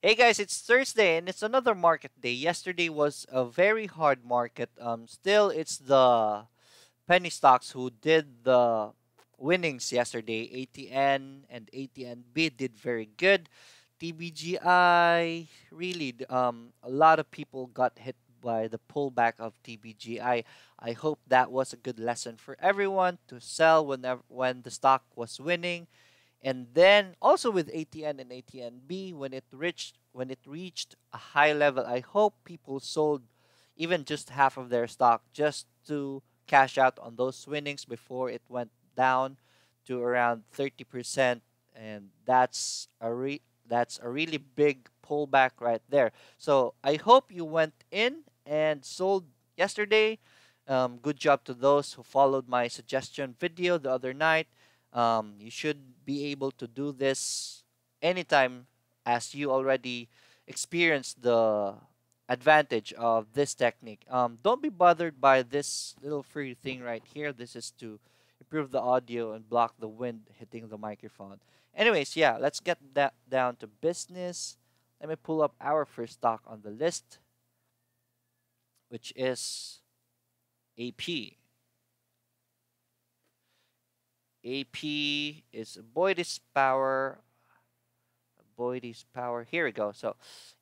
Hey guys, it's Thursday and it's another market day. Yesterday was a very hard market. Still, it's the penny stocks who did the winnings yesterday. ATN and ATNB did very good. TBGI really, a lot of people got hit by the pullback of TBGI. I hope that was a good lesson for everyone to sell when the stock was winning. And then also with ATN and ATNB, when it reached a high level, I hope people sold even just half of their stock just to cash out on those winnings before it went down to around 30%, and that's a really big pullback right there. So I hope you went in and sold yesterday. Good job to those who followed my suggestion video the other night. You should be able to do this anytime, as you already experienced the advantage of this technique. Don't be bothered by this little free thing right here. This is to improve the audio and block the wind hitting the microphone. Anyways, yeah, let's get that down to business. Let me pull up our first stock on the list, which is AP. AP is Boyd's Power. Boyd's Power. Here we go. So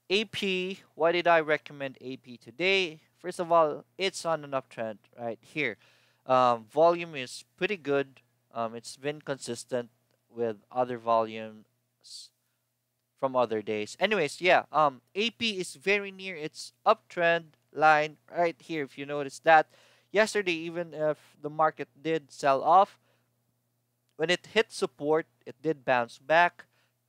AP, why did I recommend AP today? First of all, it's on an uptrend right here. Volume is pretty good. It's been consistent with other volumes from other days. Anyways, yeah, AP is very near its uptrend line right here. If you notice that, yesterday, even if the market did sell off, when it hit support, it did bounce back.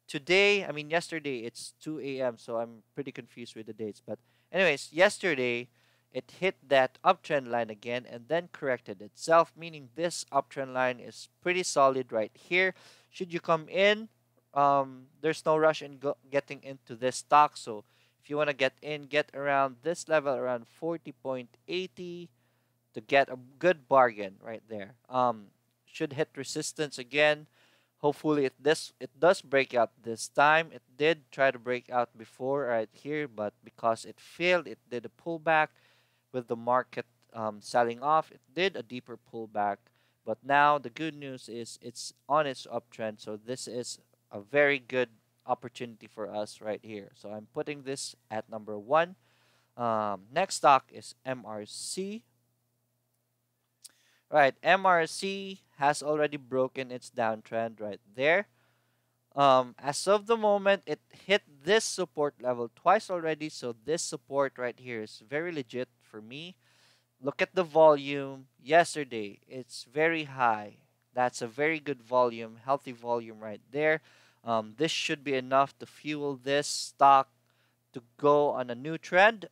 Today, I mean yesterday, it's 2 a.m., so I'm pretty confused with the dates. But anyways, yesterday, it hit that uptrend line again and then corrected itself, meaning this uptrend line is pretty solid right here. Should you come in, there's no rush in getting into this stock. So if you want to get in, get around this level, around 40.80 to get a good bargain right there. Should hit resistance again. Hopefully it does break out this time. It did try to break out before right here, but because it failed, it did a pullback with the market selling off. It did a deeper pullback, but now the good news is it's on its uptrend. So this is a very good opportunity for us right here. So I'm putting this at number one. Next stock is MRC. Right, MRC has already broken its downtrend right there. As of the moment, it hit this support level twice already, so this support right here is very legit for me. Look at the volume. Yesterday, it's very high. That's a very good volume, healthy volume right there. This should be enough to fuel this stock to go on a new trend.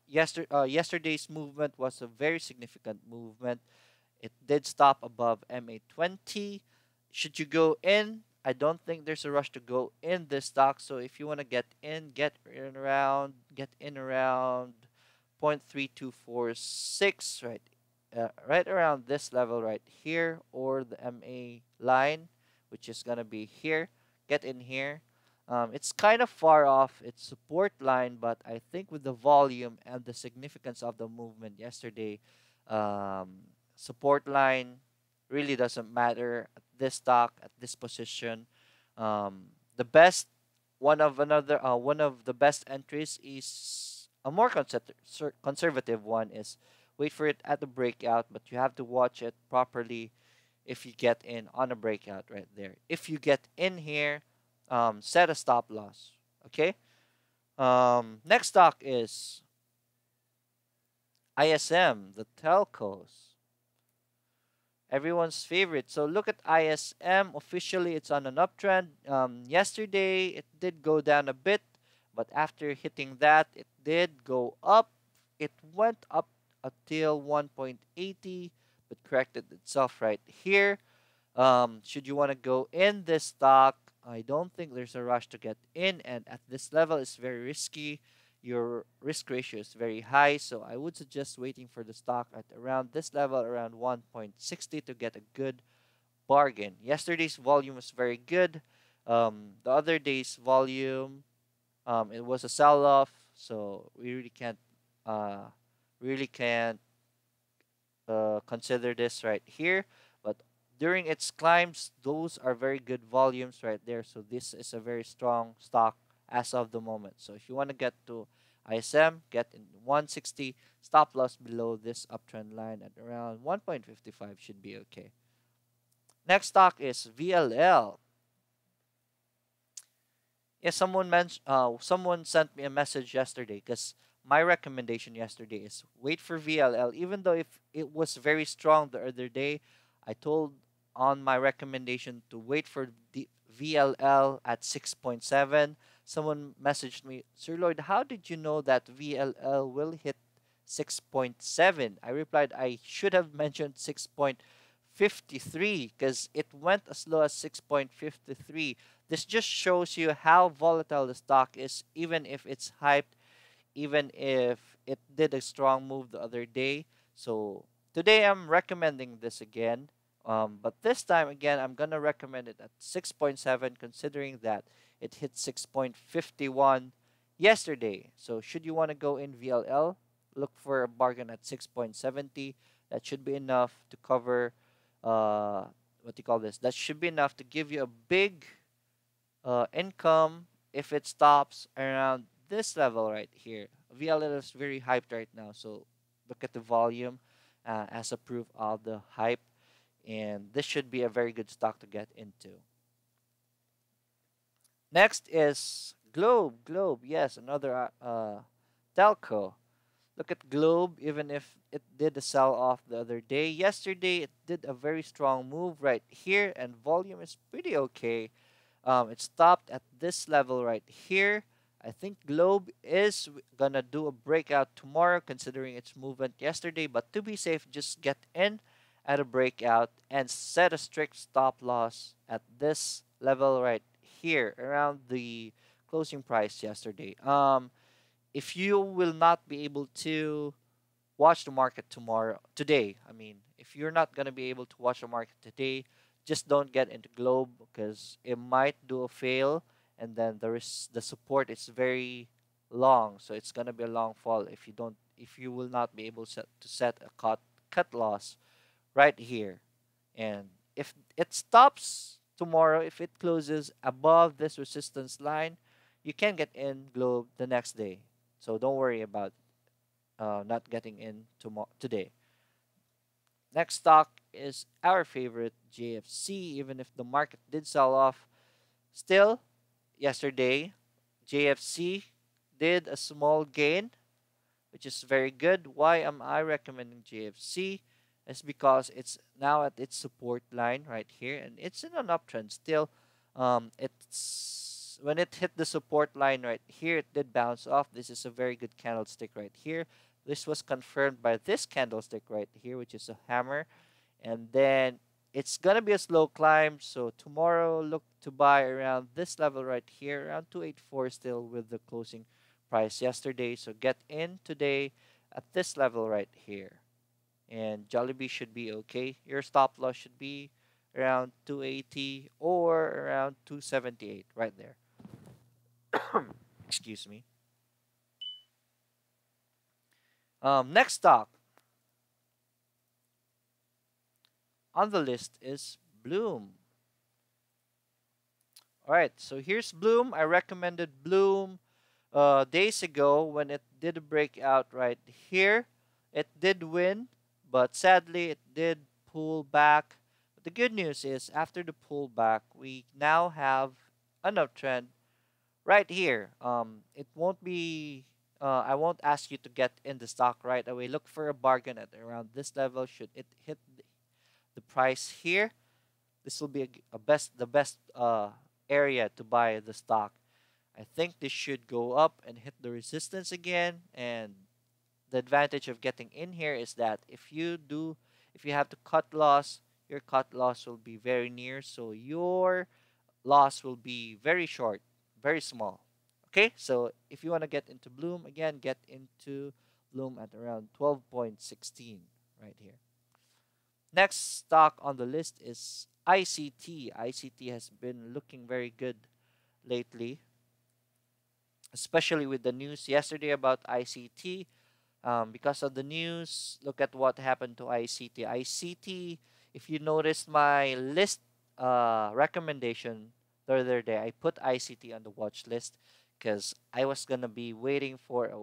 Yesterday's movement was a very significant movement. It did stop above MA20. Should you go in? I don't think there's a rush to go in this stock. So if you want to get in around 0.3246, right, right around this level right here, or the MA line, which is gonna be here. Get in here. It's kind of far off its support line, but I think with the volume and the significance of the movement yesterday, support line really doesn't matter at this stock, at this position. The best one of the best entries is a more conservative one is wait for it at the breakout, but you have to watch it properly if you get in on a breakout right there. If you get in here, set a stop loss. Okay. Next stock is ISM, the telcos. Everyone's favorite. So look at ISM. Officially, it's on an uptrend. Yesterday, it did go down a bit, but after hitting that, it did go up. It went up until 1.80, but corrected itself right here. Should you want to go in this stock, I don't think there's a rush to get in, and at this level, it's very risky. Your risk ratio is very high, so I would suggest waiting for the stock at around this level, around 1.60, to get a good bargain. Yesterday's volume was very good. The other day's volume It was a sell-off, so we uh, really can't consider this right here. But during its climbs, those are very good volumes right there. So this is a very strong stock as of the moment. So if you want to get to ISM, get in 160, stop loss below this uptrend line at around 1.55 should be okay. Next stock is VLL. Yeah, someone sent me a message yesterday because my recommendation yesterday is wait for VLL. Even though if it was very strong the other day, I told on my recommendation to wait for the VLL at 6.7. Someone messaged me, Sir Lloyd, how did you know that VLL will hit 6.7? I replied, I should have mentioned 6.53 because it went as low as 6.53. This just shows you how volatile the stock is, even if it's hyped, even if it did a strong move the other day. So today I'm recommending this again. But this time again, I'm going to recommend it at 6.7 considering that it hit 6.51 yesterday. So should you want to go in VLL, look for a bargain at 6.70. That should be enough to cover, what do you call this? That should be enough to give you a big income if it stops around this level right here. VLL is very hyped right now, so look at the volume as a proof of the hype, and this should be a very good stock to get into. Next is Globe. Globe, yes, another telco. Look at Globe, even if it did a sell off the other day. Yesterday, it did a very strong move right here, and volume is pretty okay. It stopped at this level right here. I think Globe is gonna do a breakout tomorrow considering its movement yesterday. But to be safe, just get in at a breakout and set a strict stop loss at this level right here around the closing price yesterday. If you will not be able to watch the market today, I mean, if you're not gonna be able to watch the market today, just don't get into Globe because it might do a fail, and then the support is very long, so it's gonna be a long fall if you will not be able to set a cut loss right here. And if it stops tomorrow, if it closes above this resistance line, you can get in Globe the next day. So don't worry about not getting in today. Next stock is our favorite, JFC. Even if the market did sell off, still yesterday JFC did a small gain, which is very good. Why am I recommending JFC? It's because it's now at its support line right here, and it's in an uptrend still. It's when it hit the support line right here, it did bounce off. This is a very good candlestick right here. This was confirmed by this candlestick right here, which is a hammer. And then it's going to be a slow climb. So tomorrow, look to buy around this level right here, around 284 still with the closing price yesterday. So get in today at this level right here. And Jollibee should be okay. Your stop loss should be around 280 or around 278 right there. Excuse me. Next stock on the list is Bloom. Alright, so here's Bloom. I recommended Bloom days ago when it did a breakout right here. It did win, but sadly it did pull back. But the good news is after the pullback, we now have an uptrend right here. It won't be I won't ask you to get in the stock right away. Look for a bargain at around this level. Should it hit the price here, this will be the best area to buy the stock. I think this should go up and hit the resistance again. And the advantage of getting in here is that if you have to cut loss, your cut loss will be very near. So your loss will be very short, very small. Okay, so if you want to get into Bloom, again, get into Bloom at around 12.16 right here. Next stock on the list is ICT. ICT has been looking very good lately. especially with the news yesterday about ICT. Because of the news, look at what happened to ICT. ICT, if you noticed my list recommendation the other day, I put ICT on the watch list because I was gonna be waiting for a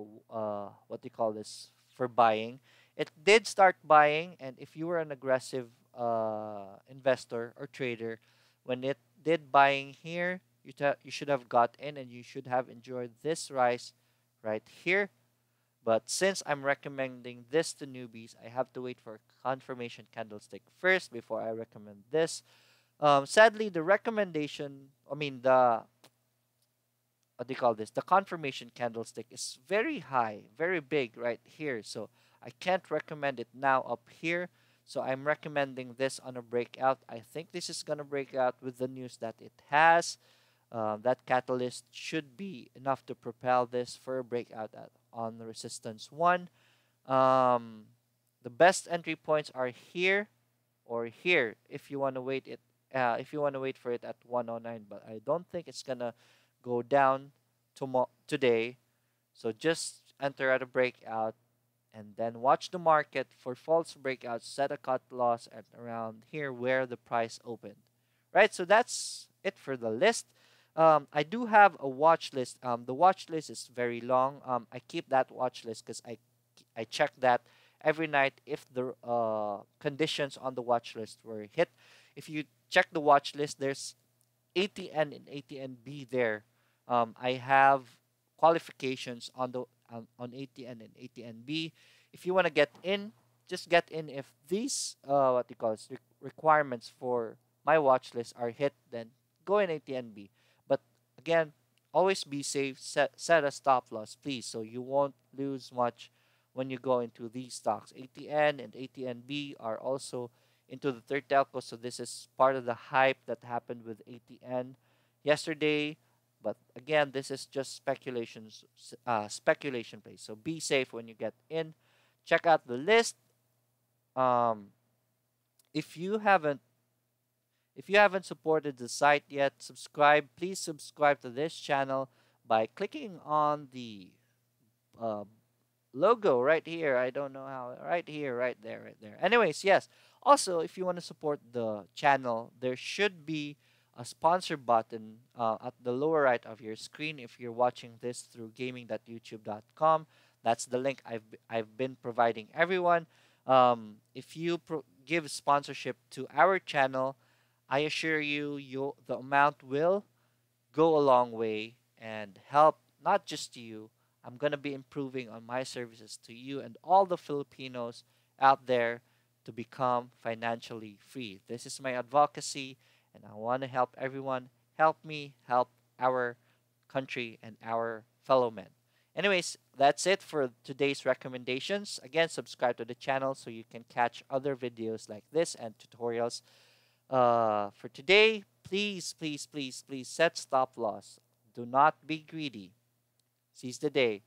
what do you call this, for buying. It did start buying, and if you were an aggressive investor or trader, when it did buying here, you should have got in and you should have enjoyed this rise right here. But since I'm recommending this to newbies, I have to wait for a confirmation candlestick first before I recommend this. Sadly, the recommendation, I mean, the what do you call this? The confirmation candlestick is very high, very big right here. So I can't recommend it now up here. So I'm recommending this on a breakout. I think this is going to break out with the news that it has. That catalyst should be enough to propel this for a breakout on the resistance 1. The best entry points are here or here if you want to wait it. If you want to wait for it at 109, but I don't think it's gonna go down today. So just enter at a breakout and then watch the market for false breakouts. Set a cut loss at around here where the price opened. Right. So that's it for the list. I do have a watch list. The watch list is very long. I keep that watch list because I check that every night if the conditions on the watch list were hit. If you check the watch list, there's ATN and ATNB there. I have qualifications on the on ATN and ATNB. If you want to get in, just get in. If these what you call it, requirements for my watch list are hit, then go in ATNB. But again, always be safe. Set a stop loss, please, so you won't lose much when you go into these stocks. ATN and ATNB are also into the third telco, so this is part of the hype that happened with ATN yesterday. But again, this is just speculations, speculation plays. So be safe when you get in. Check out the list. If you haven't supported the site yet, subscribe. Please subscribe to this channel by clicking on the logo right here. I don't know how. Right here, right there, right there. Anyways, yes. Also, if you want to support the channel, there should be a sponsor button at the lower right of your screen if you're watching this through gaming.youtube.com. That's the link I've been providing everyone. If you give sponsorship to our channel, I assure you, the amount will go a long way and help not just you. I'm going to be improving on my services to you and all the Filipinos out there to become financially free. This is my advocacy, and I want to help everyone. Help me help our country and our fellow men. Anyways, that's it for today's recommendations. Again, subscribe to the channel so you can catch other videos like this and tutorials. For today, please, please, please, please set stop loss. Do not be greedy. Seize the day.